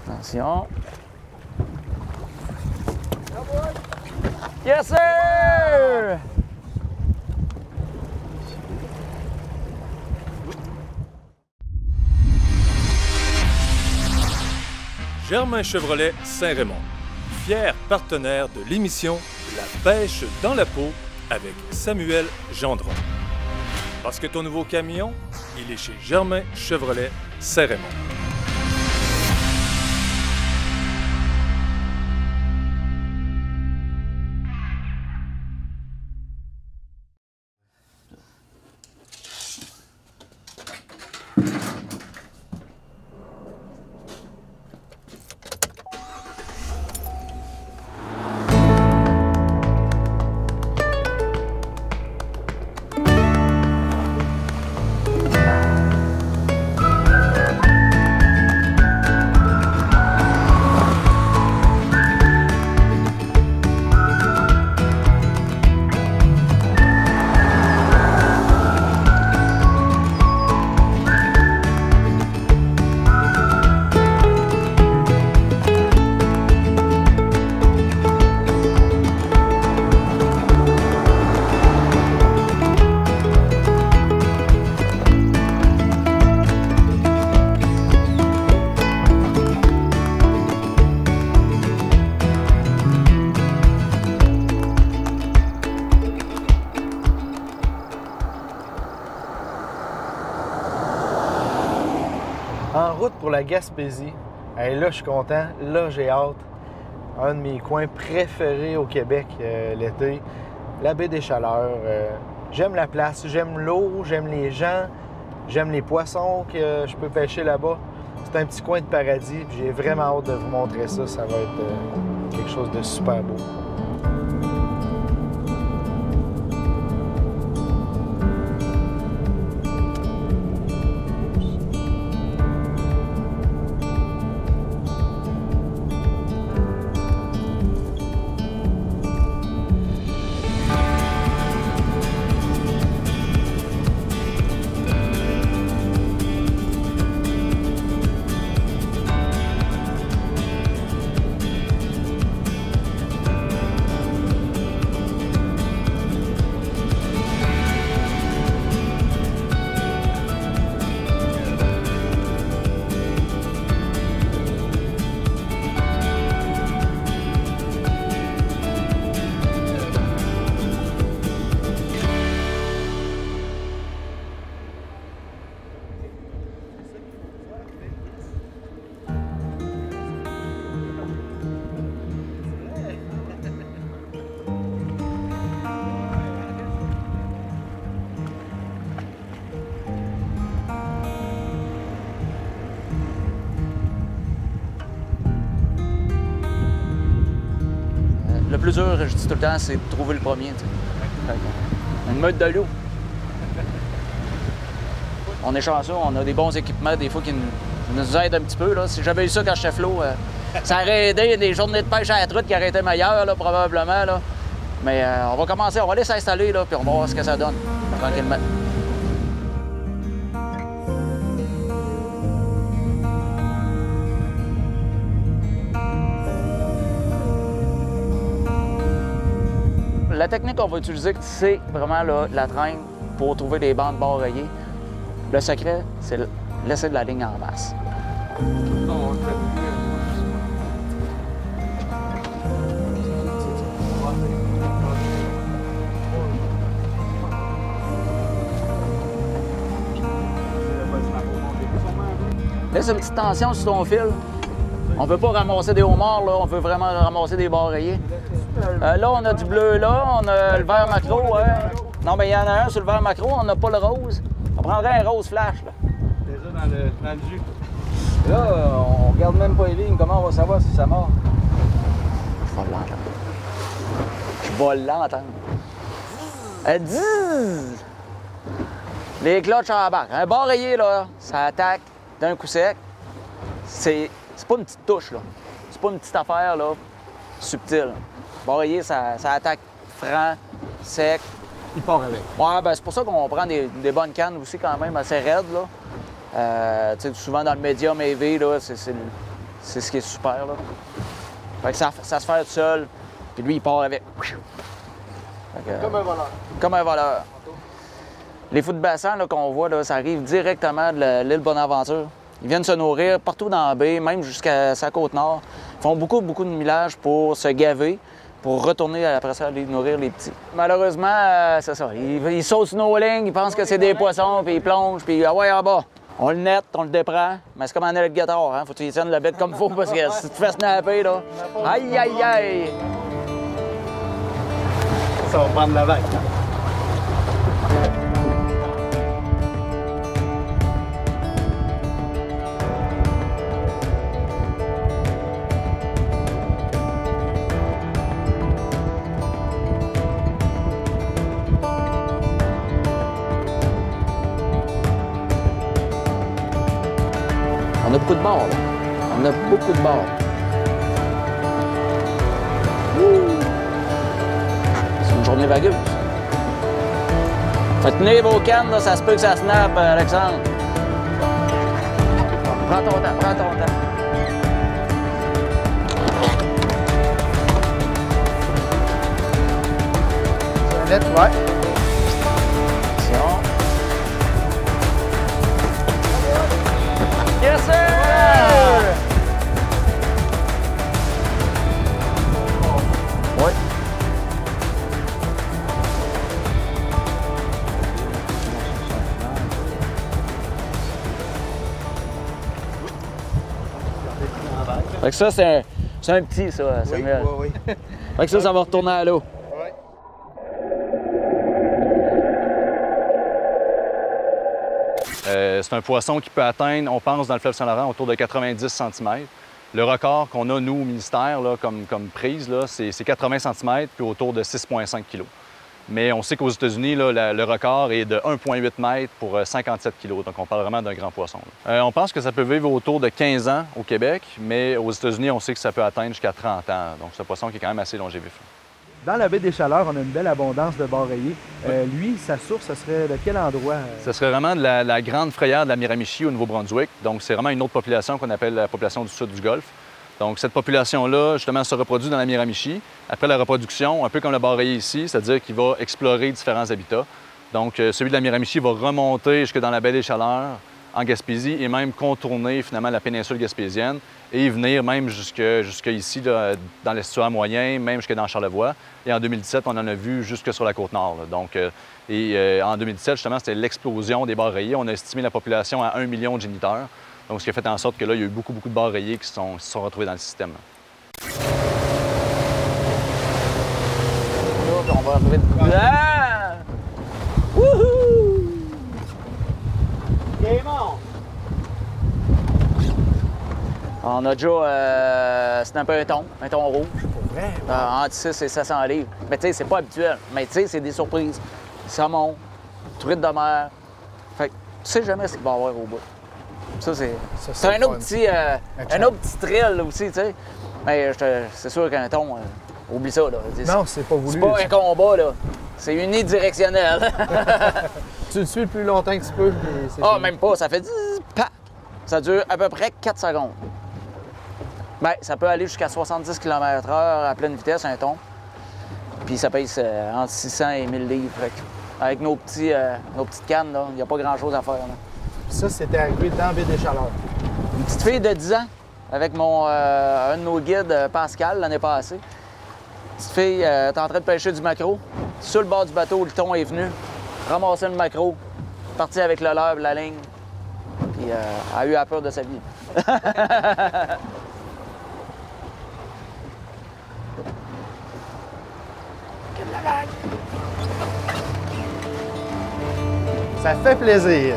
Attention. Yes, sir! Germain Chevrolet Saint-Raymond, fier partenaire de l'émission La pêche dans la peau avec Samuel Gendron. Parce que ton nouveau camion, il est chez Germain Chevrolet Saint-Raymond. En route pour la Gaspésie. Hey, là, je suis content. Là, j'ai hâte. Un de mes coins préférés au Québec l'été, la baie des Chaleurs. J'aime la place, j'aime l'eau, j'aime les gens, j'aime les poissons que je peux pêcher là-bas. C'est un petit coin de paradis. J'ai vraiment hâte de vous montrer ça. Ça va être quelque chose de super beau. Le plus dur, je dis tout le temps, c'est de trouver le premier. Une meute de loup. On est chanceux, on a des bons équipements, des fois qui nous aident un petit peu. Là. Si j'avais eu ça quand j'étais flot, ça aurait aidé des journées de pêche à la truite qui auraient été meilleures, là, probablement. Là. Mais on va commencer, on va aller s'installer, puis on va voir ce que ça donne, tranquillement. La technique qu'on va utiliser, c'est vraiment là, la traîne pour trouver des bandes barrayées. Le secret, c'est laisser de la ligne en masse. Laisse une petite tension sur ton fil. On ne veut pas ramasser des homards, là. On veut vraiment ramasser des barrayés. Là, on a du bleu là, on a le vert macro. Non, mais il y en a un sur le vert macro, on n'a pas le rose. On prendrait un rose flash. Là. Déjà dans le jus. Et là, on regarde même pas les lignes. Comment on va savoir si ça mord? Je vais l'entendre. Je vais l'entendre. Elle dit... Les clutches en barre. Un barrayé, là, ça attaque d'un coup sec. C'est pas une petite touche, là. C'est pas une petite affaire, là, subtile. Barrayé, ça attaque franc, sec. Il part avec. Ouais, ben c'est pour ça qu'on prend des bonnes cannes aussi, quand même, assez raides, là. Tu sais, souvent dans le médium AV, là, c'est C'est ce qui est super, là. Fait que ça se fait tout seul, puis lui, il part avec. Comme un voleur. Comme un voleur. Les fous de bassin qu'on voit, là, ça arrive directement de l'île Bonaventure. Ils viennent se nourrir partout dans la baie, même jusqu'à sa côte nord. Ils font beaucoup de millage pour se gaver, pour retourner après ça aller nourrir les petits. Malheureusement, c'est ça. Ils sautent sur nos lignes, ils pensent que c'est des poissons, puis ils plongent, puis ah ouais, en bas. On le net, on le déprend, mais c'est comme un alligator, hein? Faut que tu y tiennes la bête comme il faut, parce que si tu te fais snapper, là, aïe, aïe, aïe! Ça va prendre la vague. On a beaucoup de bords, là. On a beaucoup de bords. C'est une journée vagueuse. Faites tenir vos cannes, là, ça se peut que ça snap, Alexandre. Prends ton temps, prends ton temps. C'est net, ouais. Attention. Yes, sir! Oui. Fait que ça, c'est un petit, ça, Samuel. Oui. Fait que ça va retourner à l'eau. Ouais. C'est un poisson qui peut atteindre, on pense, dans le fleuve Saint-Laurent, autour de 90 cm. Le record qu'on a, nous, au ministère, là, comme prise, c'est 80 cm puis autour de 6,5 kg. Mais on sait qu'aux États-Unis, le record est de 1,8 m pour 57 kg. Donc, on parle vraiment d'un grand poisson. On pense que ça peut vivre autour de 15 ans au Québec, mais aux États-Unis, on sait que ça peut atteindre jusqu'à 30 ans. Donc, c'est un poisson qui est quand même assez longévif. Dans la baie des Chaleurs, on a une belle abondance de bar rayés. Lui, sa source, ce serait de quel endroit? Ce serait vraiment de la grande frayère de la Miramichi au Nouveau-Brunswick. Donc, c'est vraiment une autre population qu'on appelle la population du sud du Golfe. Donc, cette population-là, justement, se reproduit dans la Miramichi. Après la reproduction, un peu comme le bar rayé ici, c'est-à-dire qu'il va explorer différents habitats. Donc, celui de la Miramichi va remonter jusque dans la baie des Chaleurs, en Gaspésie, et même contourner, finalement, la péninsule gaspésienne et venir même jusque ici, là, dans l'estuaire moyen, même jusque dans Charlevoix. Et en 2017, on en a vu jusque sur la Côte-Nord. Donc, en 2017, justement, c'était l'explosion des bars rayés. On a estimé la population à 1 million de géniteurs. Donc, ce qui a fait en sorte que là, il y a eu beaucoup de bars rayés qui se sont retrouvés dans le système. Là, on va retrouver de... Ah! Wouhou! On a déjà snappé un thon rouge. Pour vrai? Entre 6 et 700 livres. Mais tu sais, c'est pas habituel. Mais tu sais, c'est des surprises. Saumon, truite de mer. Fait que tu sais jamais ce qu'il va y avoir au bout. Ça, c'est un autre petit thrill aussi, tu sais. Mais c'est sûr qu'un thon, oublie ça, là. Non, c'est pas voulu. C'est pas un combat, là. C'est unidirectionnel. Tu le suis le plus longtemps que tu peux. Ah, même pas. Ça fait 10 pack. Ça dure à peu près 4 secondes. Bien, ça peut aller jusqu'à 70 km/h à pleine vitesse, un thon. Puis ça pèse entre 600 et 1000 livres. Avec nos petites cannes, là, il n'y a pas grand-chose à faire. Là. Ça, c'était arrivé dans la baie des Chaleurs. Une petite fille de 10 ans, avec un de nos guides, Pascal, l'année passée. Petite fille est en train de pêcher du maquereau. Sur le bord du bateau, le thon est venu, ramasser le maquereau, parti avec le leurre, la ligne. Puis elle a eu la peur de sa vie. Ça fait plaisir.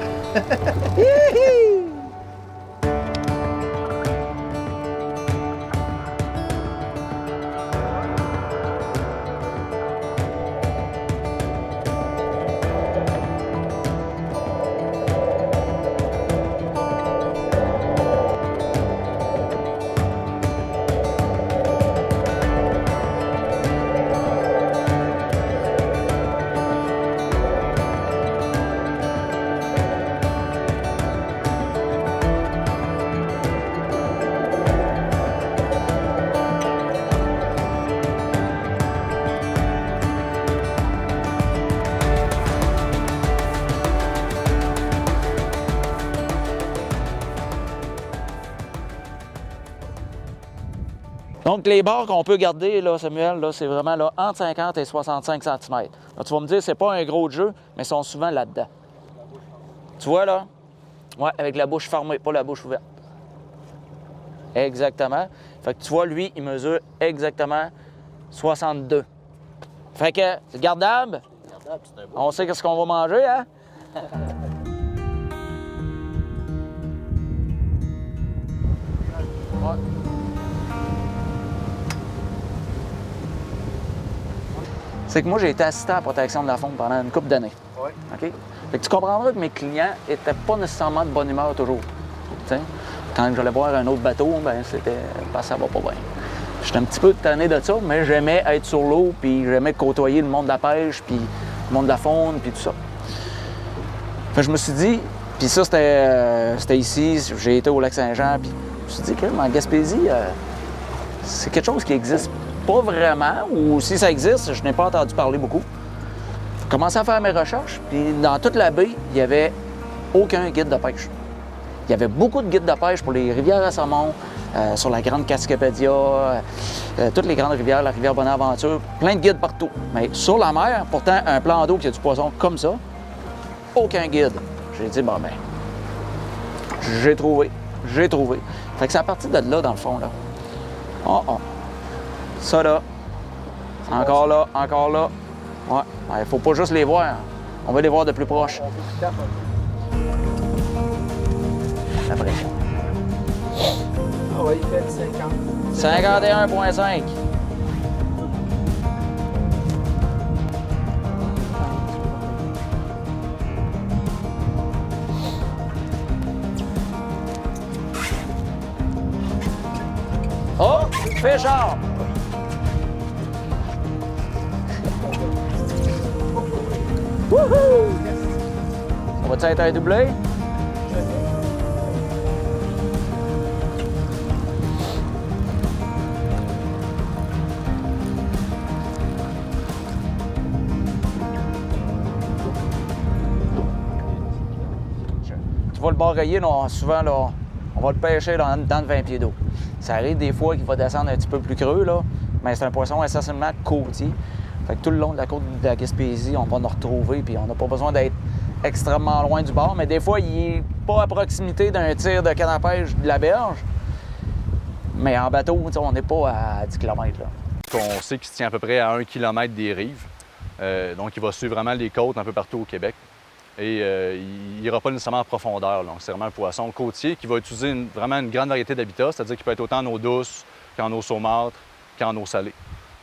Donc, les bords qu'on peut garder, là, Samuel, là, c'est vraiment là, entre 50 et 65 cm. Là, tu vas me dire, c'est pas un gros jeu, mais ils sont souvent là-dedans. Tu vois, là? Ouais, avec la bouche fermée, pas la bouche ouverte. Exactement. Fait que tu vois, lui, il mesure exactement 62. Fait que, c'est gardable. On sait qu'est-ce qu'on va manger, hein? Ouais. C'est que moi, j'ai été assistant à la protection de la faune pendant une couple d'années. Oui. OK? Fait que tu comprendras que mes clients n'étaient pas nécessairement de bonne humeur toujours. T'sais? Quand j'allais voir un autre bateau, ben c'était parce que ça va pas bien. J'étais un petit peu tanné de ça, mais j'aimais être sur l'eau, puis j'aimais côtoyer le monde de la pêche, puis le monde de la faune, puis tout ça. Fait que je me suis dit, puis ça c'était ici, j'ai été au Lac-Saint-Jean, puis je me suis dit que en Gaspésie, c'est quelque chose qui existe pas vraiment, ou si ça existe, je n'ai pas entendu parler beaucoup. J'ai commencé à faire mes recherches, puis dans toute la baie, il n'y avait aucun guide de pêche. Il y avait beaucoup de guides de pêche pour les rivières à saumon, sur la Grande Cascapédia, toutes les grandes rivières, la rivière Bonaventure, plein de guides partout. Mais sur la mer, pourtant, un plan d'eau qui a du poisson comme ça, aucun guide. J'ai dit, bon ben, j'ai trouvé. Fait que c'est à partir de là, dans le fond, là. Ça là, encore là. Ouais, il faut pas juste les voir. On va les voir de plus proche. La pression. Ah oui, il fait 50. 51,5. Oh! Pêcheur! Wouhou! Ça va-tu être un doublé? Tu vois le bar rayé, souvent, là, on va le pêcher dans de 20 pieds d'eau. Ça arrive des fois qu'il va descendre un petit peu plus creux, là, mais c'est un poisson essentiellement côtier. Fait que tout le long de la côte de la Gaspésie, on va nous retrouver, puis on n'a pas besoin d'être extrêmement loin du bord, mais des fois, il n'est pas à proximité d'un tir de canne à pêche de la berge. Mais en bateau, on n'est pas à 10 km. Là. On sait qu'il se tient à peu près à 1 km des rives. Donc, il va suivre vraiment les côtes un peu partout au Québec. Et il n'ira pas nécessairement en profondeur. Donc, c'est vraiment un poisson côtier qui va utiliser vraiment une grande variété d'habitats, c'est-à-dire qu'il peut être autant en eau douce qu'en eau saumâtre, qu'en eau salée.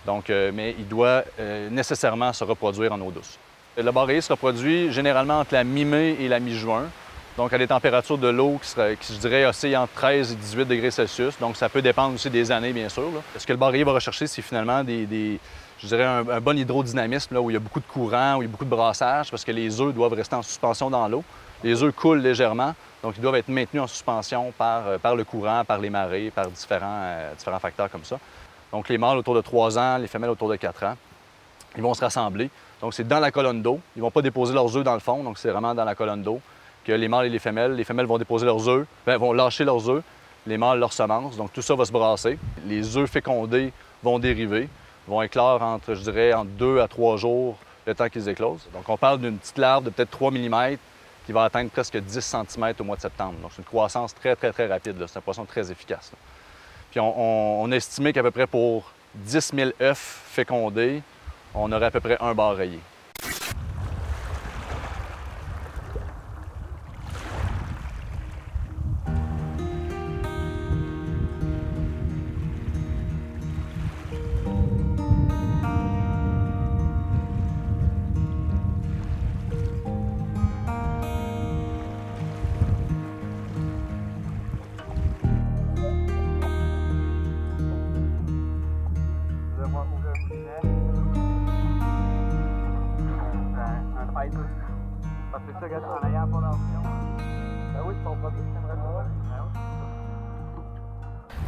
Donc, mais il doit nécessairement se reproduire en eau douce. Le bar rayé se reproduit généralement entre la mi-mai et la mi-juin. Donc, à des températures de l'eau qui, je dirais, oscillent entre 13 et 18 degrés Celsius. Donc, ça peut dépendre aussi des années, bien sûr. Là. Ce que le bar rayé va rechercher, c'est finalement je dirais un bon hydrodynamisme, là, où il y a beaucoup de courant, où il y a beaucoup de brassage, parce que les œufs doivent rester en suspension dans l'eau. Les œufs coulent légèrement, donc ils doivent être maintenus en suspension par le courant, par les marées, par différents facteurs comme ça. Donc, les mâles autour de 3 ans, les femelles autour de 4 ans, ils vont se rassembler. Donc, c'est dans la colonne d'eau. Ils ne vont pas déposer leurs œufs dans le fond, donc c'est vraiment dans la colonne d'eau que les mâles et les femelles vont déposer leurs œufs, vont lâcher leurs œufs, les mâles leurs semences. Donc, tout ça va se brasser. Les œufs fécondés vont dériver, vont éclore entre 2 à 3 jours le temps qu'ils éclosent. Donc, on parle d'une petite larve de peut-être 3 mm qui va atteindre presque 10 cm au mois de septembre. Donc, c'est une croissance très, très, très rapide. C'est un poisson très efficace. Là. Puis, on a estimé qu'à peu près pour 10 000 œufs fécondés, on aurait à peu près un bar rayé.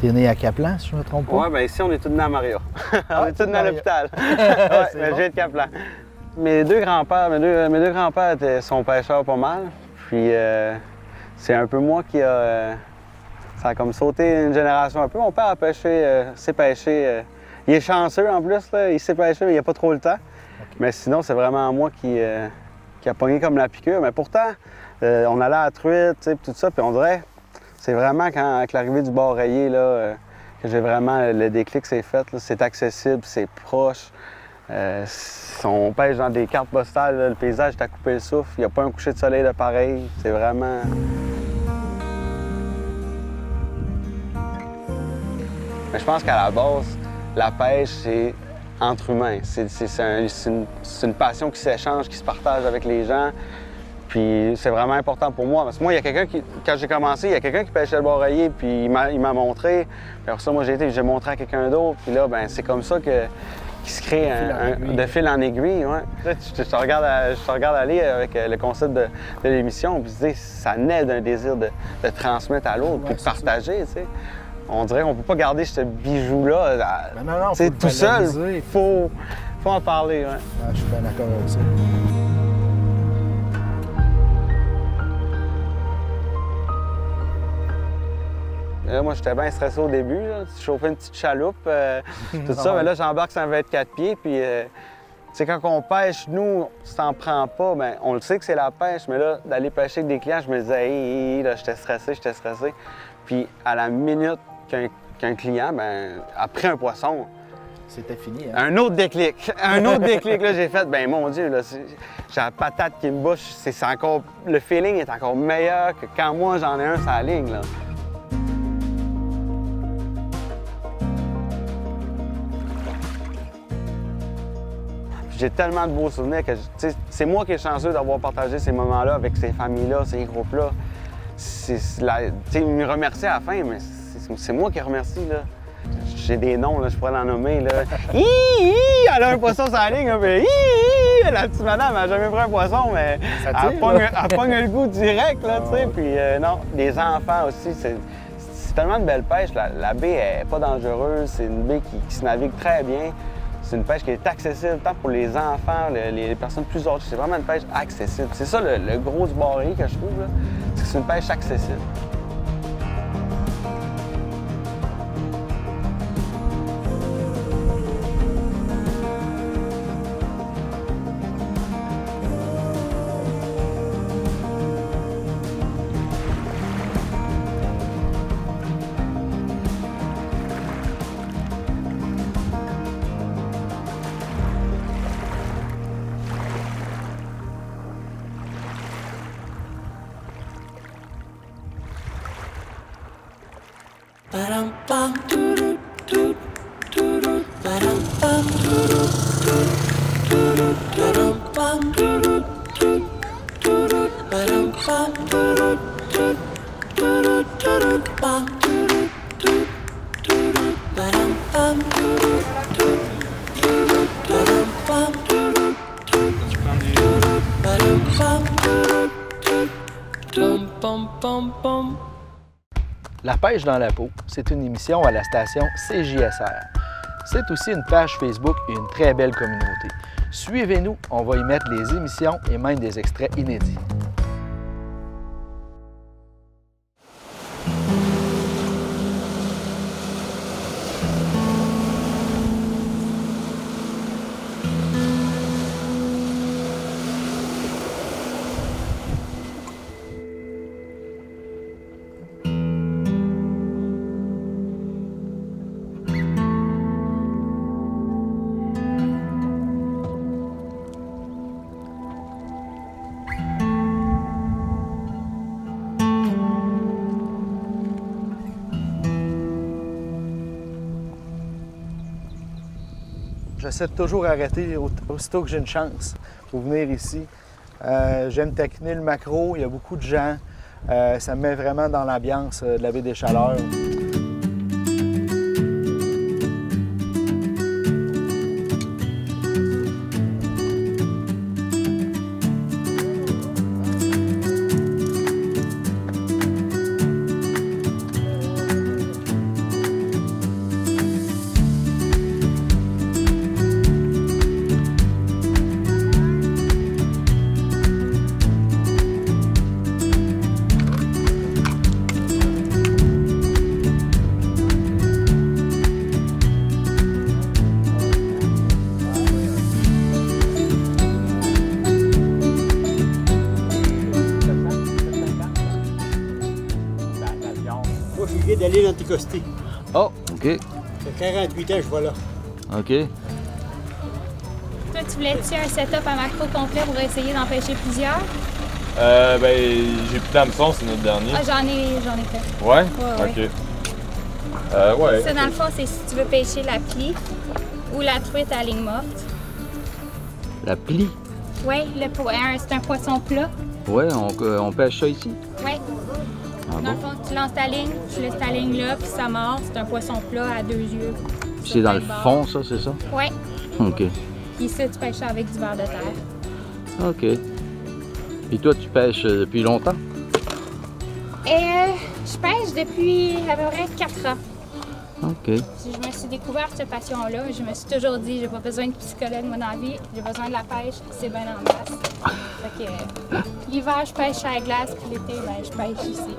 T'es né à Caplan, si je ne me trompe pas? Oui, bien ici, on est tous nés à Maria. On est tous nés à l'hôpital. Ouais, mais je viens de Caplan. Mes deux grands-pères sont pêcheurs pas mal. Puis c'est un peu moi qui a Ça a comme sauté une génération un peu. Mon père a pêché, sait pêcher. Il est chanceux en plus, là. Il sait pêcher, mais il n'a pas trop le temps. Okay. Mais sinon, c'est vraiment moi qui a pogné comme la piqûre. Mais pourtant, on allait à la truite, tout ça, puis on dirait, c'est vraiment avec l'arrivée du bar rayé, là, que j'ai vraiment le déclic s'est fait. C'est accessible, c'est proche. On pêche dans des cartes postales, là, le paysage est à couper le souffle. Il n'y a pas un coucher de soleil de pareil. C'est vraiment... Mais je pense qu'à la base, la pêche, c'est entre humains. C'est une passion qui s'échange, qui se partage avec les gens. Puis c'est vraiment important pour moi. Parce que moi, il y a quelqu'un qui, quand j'ai commencé, il y a quelqu'un qui pêchait le bar rayé, puis il m'a montré. Puis après ça, moi, j'ai montré à quelqu'un d'autre. Puis là, ben c'est comme ça qu'il se crée de fil en aiguille. Ouais. Je te regarde aller avec le concept de l'émission, puis ça naît d'un désir de transmettre à l'autre, puis de partager, tu sais. On dirait qu'on ne peut pas garder ce bijou-là tout seul. Il faut en parler. Ouais. Je suis bien d'accord avec ça. Là, moi, j'étais bien stressé au début. Là. Je chauffais une petite chaloupe, tout ça. Mais là, j'embarque sur un 24 pieds. Puis, quand on pêche, nous, si t'en prends pas, ben, on le sait que c'est la pêche. Mais là, d'aller pêcher avec des clients, je me disais, hey, là, j'étais stressé. Puis, à la minute qu'un client, ben, a pris un poisson, c'était fini. Hein? Un autre déclic. Là, j'ai fait, ben mon Dieu, là, j'ai la patate qui me bouche. Le feeling est encore meilleur que quand moi, j'en ai un sur la ligne. Là. J'ai tellement de beaux souvenirs que c'est moi qui est chanceux d'avoir partagé ces moments-là avec ces familles-là, ces groupes-là. Ils me remercient à la fin, mais c'est moi qui remercie. Là. J'ai des noms, là, je pourrais l'en nommer. Là. Elle a un poisson sur la ligne, mais la petite madame n'a jamais pris un poisson, mais elle pogne le goût direct. Là, puis non, les enfants aussi, c'est tellement de belle pêche. La baie n'est pas dangereuse, c'est une baie qui se navigue très bien. C'est une pêche qui est accessible tant pour les enfants, les personnes plus âgées. C'est vraiment une pêche accessible. C'est ça le gros du bar rayé que je trouve, c'est que c'est une pêche accessible. La pêche dans la peau, c'est une émission à la station CJSR. C'est aussi une page Facebook et une très belle communauté. Suivez-nous, on va y mettre les émissions et même des extraits inédits. J'essaie de toujours arrêter aussitôt que j'ai une chance pour venir ici. J'aime taquiner le maquereau, il y a beaucoup de gens. Ça me met vraiment dans l'ambiance de la baie des Chaleurs. Anticosti. Oh, OK. Ça fait 48 ans que je vais là. OK. Toi, tu voulais-tu un setup à macro complet pour essayer d'en pêcher plusieurs? Ben, j'ai plus d'hameçon, c'est notre dernier. Ah, j'en ai fait. Ouais? Ouais. OK. Ouais. Ça, dans le fond, c'est si tu veux pêcher la plie ou la truite à ligne morte. La plie. Oui, c'est un poisson plat. Ouais, on pêche ça ici. Oui. Ah Dans le bon? fond, tu lances ta ligne, tu laisses ta ligne là, puis ça mord. C'est un poisson plat à 2 yeux. Puis c'est dans le fond, ça, c'est ça? Oui. OK. Puis ça, tu pêches ça avec du verre de terre. OK. Puis toi, tu pêches depuis longtemps? Je pêche depuis à peu près 4 ans. OK. Je me suis découvert cette passion-là. Je me suis toujours dit, j'ai pas besoin de psychologue, moi, dans la vie. J'ai besoin de la pêche, c'est bien en glace. Fait que l'hiver, je pêche à la glace, puis l'été, ben, je pêche ici.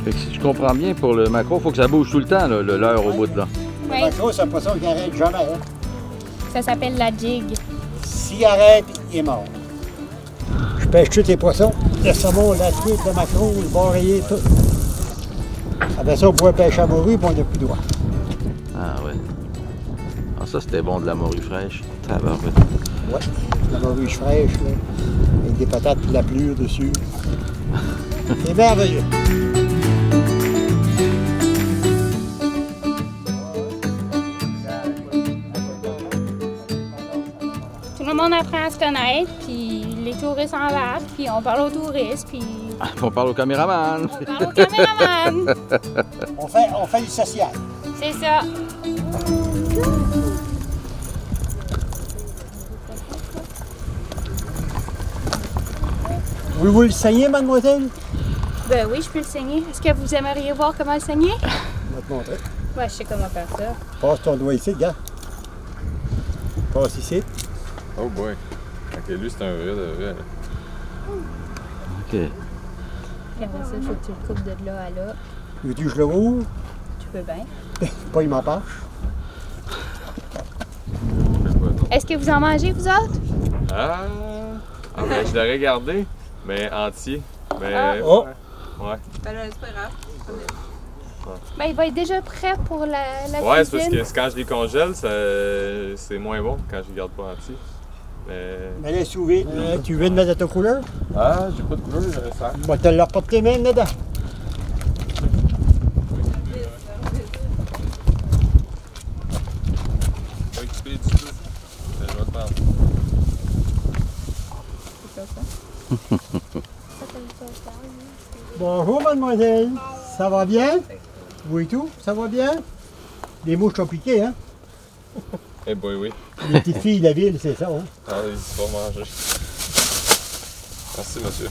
Fait que si je comprends bien, pour le macro, il faut que ça bouge tout le temps, là, le leurre au bout de là. Oui, Macro, c'est un poisson qui arrête jamais. Hein. ça s'appelle la jig. S'il arrête, il est mort. Je pêche tous les poissons. Le saumon, la truite, le maquereau, le bar rayé, tout. Après ça, on pouvait pêcher à morue, puis on n'a plus droit. Ah ouais. Ah ça, c'était bon de la morue fraîche. Tabarouette. Ouais, la morue fraîche, là, avec des patates et de la pelure dessus. C'est merveilleux. Tout le monde apprend à se connaître, puis les touristes embarquent, puis on parle aux touristes, puis On parle au caméraman. on parle au caméraman. On fait du social. C'est ça. Vous le saignez, mademoiselle? Ben oui, je peux le saigner. Est-ce que vous aimeriez voir comment le saigner? Je vais te montrer. Ouais, je sais comment faire ça. Passe ton doigt ici, gars. Passe ici. Oh boy. OK, lui, c'est un vrai de vrai. OK. Puis après ça, il faut que tu le coupes de là à là. Veux-tu que je le rouvre? Tu peux bien. Pas, il m'empêche. Est-ce que vous en mangez, vous autres? Ah ben, je l'aurais gardé, mais entier. Mais, Oh! ouais. Ben, il va être déjà prêt pour la Ouais, c'est cuisine. parce que quand je les congèle, c'est moins bon quand je les garde pas entiers. Mais... Mais là, sous vide. Tu veux de mettre de ta couleur? Ah, j'ai pas de couleur, j'aurais ça. Je vais te le reporter même dedans. Pas équipé du tout. Mais je vais te prendre. Bonjour, mademoiselle. Ça va bien? Vous et tout? Ça va bien? Les mouches sont piquées, hein? Eh boy, oui. Les petites filles de la ville, c'est ça, hein? Ah, il faut manger. Merci, monsieur.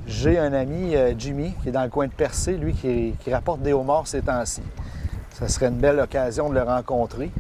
J'ai un ami, Jimmy, qui est dans le coin de Percé, lui, qui rapporte des homards ces temps-ci. Ça serait une belle occasion de le rencontrer.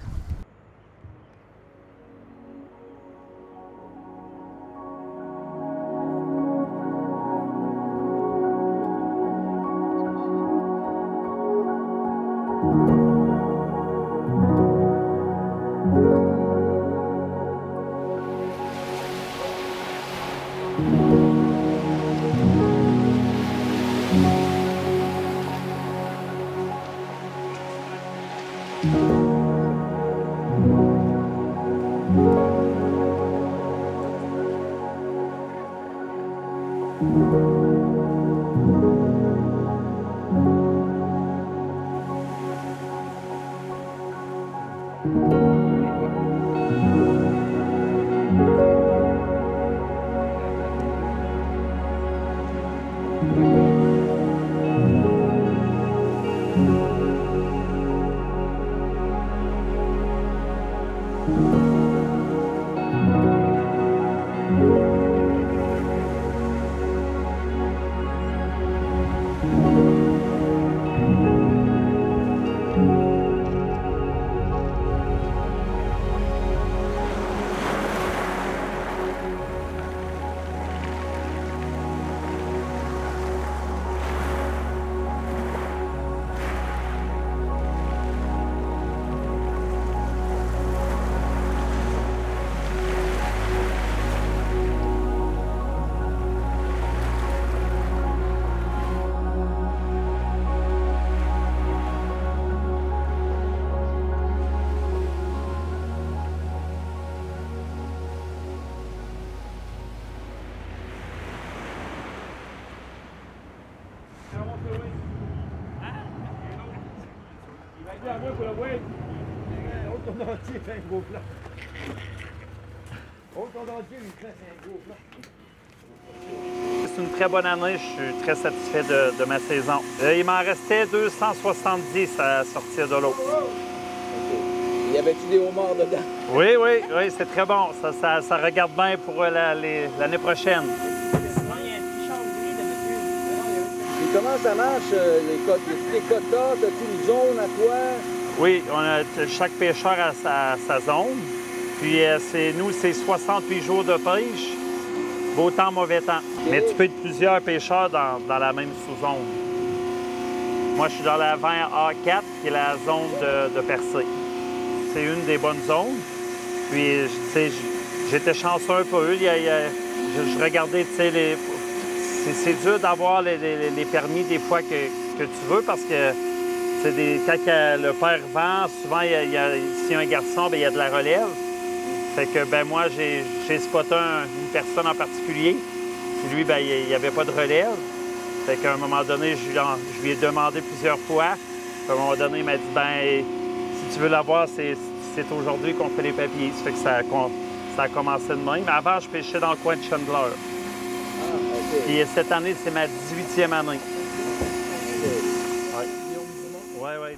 C'est une très bonne année, je suis très satisfait de ma saison. Il m'en restait 270 à sortir de l'eau. Y avait-tu des homards dedans? Oui, c'est très bon. Ça regarde bien pour l'année prochaine. Et comment ça marche, les quotas? As-tu une zone à toi? Oui, chaque pêcheur a sa zone. Puis nous, c'est 68 jours de pêche, beau temps, mauvais temps. Okay. Mais tu peux être plusieurs pêcheurs dans la même sous-zone. Moi, je suis dans la 20A4, qui est la zone de percée. C'est une des bonnes zones. Puis, tu sais, j'étais chanceux un peu. Je regardais, tu sais, c'est dur d'avoir les permis des fois que tu veux parce que quand le père vend, souvent, s'il y a un garçon, bien, il y a de la relève. Fait que, ben moi, j'ai spoté une personne en particulier. Puis lui, ben il n'y avait pas de relève. Fait qu'à un moment donné, je lui ai demandé plusieurs fois. Puis à un moment donné, il m'a dit, ben si tu veux l'avoir, c'est aujourd'hui qu'on fait les papiers. Ça fait que ça a commencé de même. Mais avant, je pêchais dans le coin de Chandler. Ah, OK. Puis cette année, c'est ma 18e année. Okay. Ouais.